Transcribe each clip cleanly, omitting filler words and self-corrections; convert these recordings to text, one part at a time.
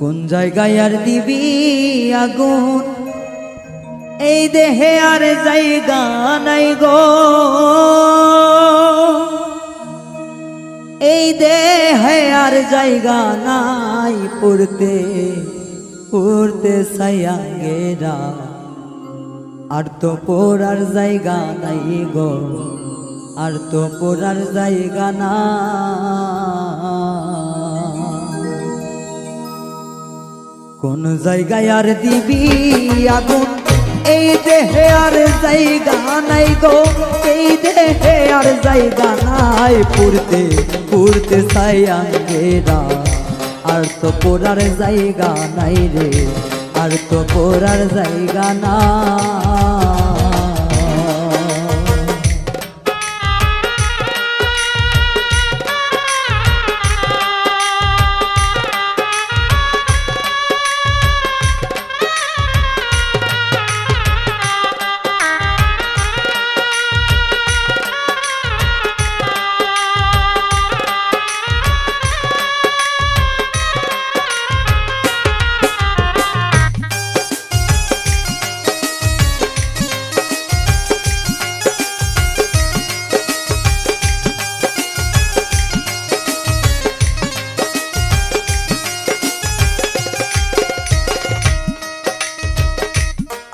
কোন জায়গায় আর দিবি আগুন, এই দেহে আর জায়গা নাই গো, এই দেহে আর জায়গা নাই পড়তে পড়তে সায়াঙ্গেরা, আর তো পড়ার জায়গা নাই গো, আর তো পড়ার জায়গা না। কোন জায়গায় আর দিবি আগুন, এই দেহে আর জায়গা নাই গো, এই দেহে আর জায়গা নাই পড়তে পড়তে সায়াঙ্গেরা, আর তো পড়ার জায়গা নাই রে, আর তো পড়ার জায়গা না।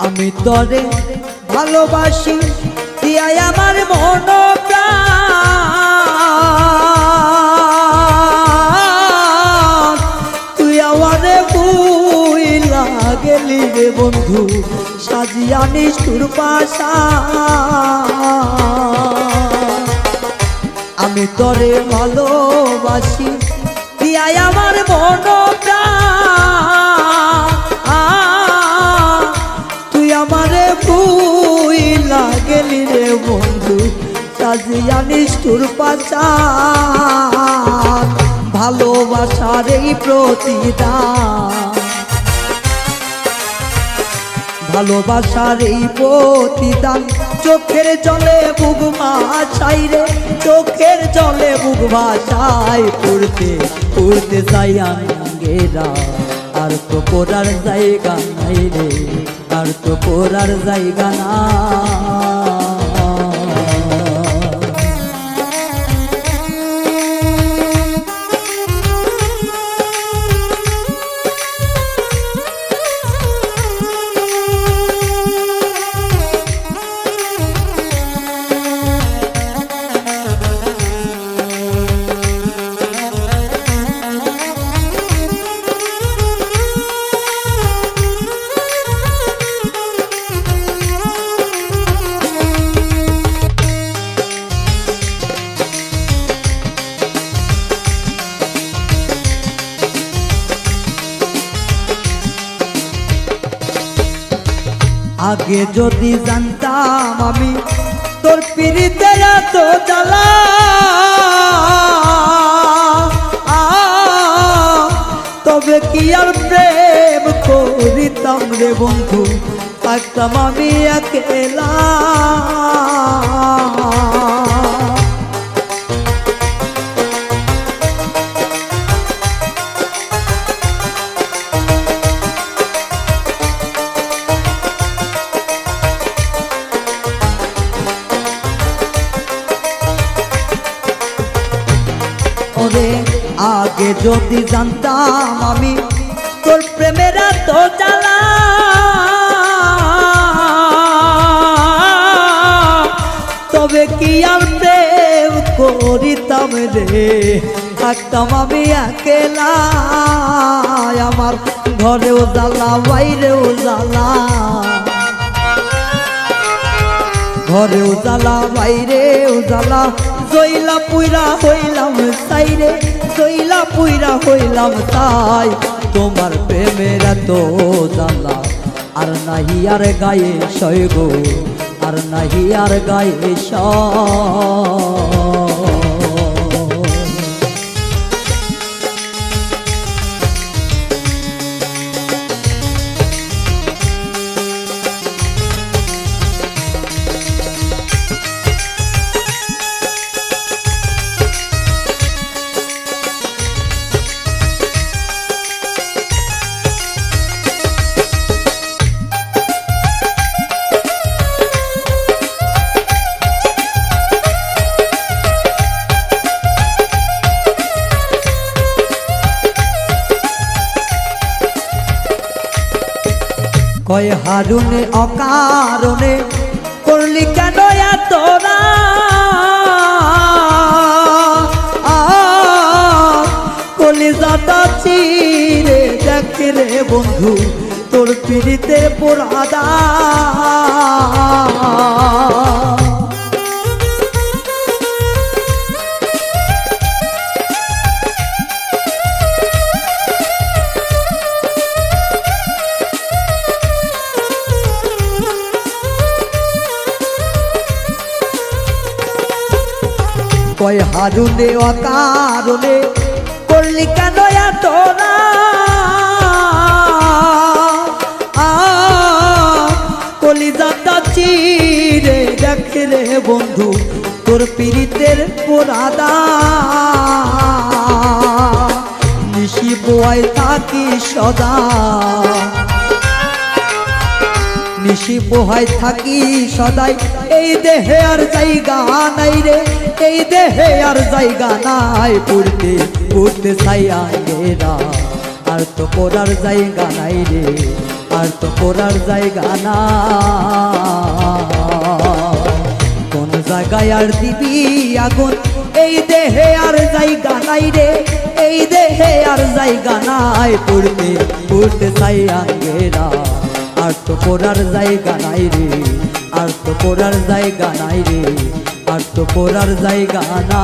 আমি তরে ভালোবাসি দিয়াই আমার মন প্রাণ, তুই আমারে বুইলা গেলি রে বন্ধু, সাজিয়া নিষ্ঠুর পাশা। আমি তরে ভালোবাসি দিয়াই আমার মন প্রাণ, আমারে ভুইলা গেলি রে বন্ধু, সাজিয়া নিষ্ঠুর পাশান। ভালোবাসার এই প্রতিদান, ভালোবাসার এই প্রতিদান, চোখের জলে বুক ভাসাই রে, চোখের জলে বুক ভাসাই পড়তে পড়তে সায়াঙ্গেরা, আর তো পড়ার জায়গা নাই রে, আর তো পড়ার জায়গা না। আগে যদি জানতাম আমি তোর পিরিতে এত জ্বালা, তবে কি আর প্রেম করিতাম রে বন্ধু, থাকতাম আমি একলা। আগে যদি জানতাম আমি তোর প্রেমের এত জ্বালা, তবে কি আর প্রেম করিতাম রে, থাকতাম আমি একলা। আমার ঘরেও জ্বালা বাইরেও জ্বালা, ঘরেও জ্বালা বাইরেও জ্বালা, জইলা পুইরা হইলাম সাইরে, জইলা পুইরা হইলাম তাই, তোমার প্রেমের এত জ্বালা, আর নাহি আর গায়ে সয় গো, আর নাহি আর গায়ে সয়। কয় হারুনে অকারণে করলি কেন তোরা কলিজাটা চিরে দেখে রে বন্ধু তোর পিড়িতে পোড়াদা কয় হারুনে অকারণে করলি কেন তোরা কলিজাটা চিরে দেখে রে বন্ধু তোর পীড়িতের পোড়াদা নিশি বোয়াই থাকি সদা নিশি পোহাই থাকি সদাই এই দেহে আর জায়গা নাই রে এই দেহে আর জায়গা নাই পড়তে পড়তে ছাইয়া গেরা আর তো পড়ার জায়গা নাই রে আর তো পড়ার জায়গা না কোন জায়গায় আর দিবি আগুন এই দেহে আর জায়গা নাই রে এই দেহে আর জায়গা নাই পড়তে পড়তে ছাইয়া গেরা আর তো পড়ার জায়গা নাই রে আর তো পড়ার জায়গা নাই রে আর তো পড়ার জায়গা না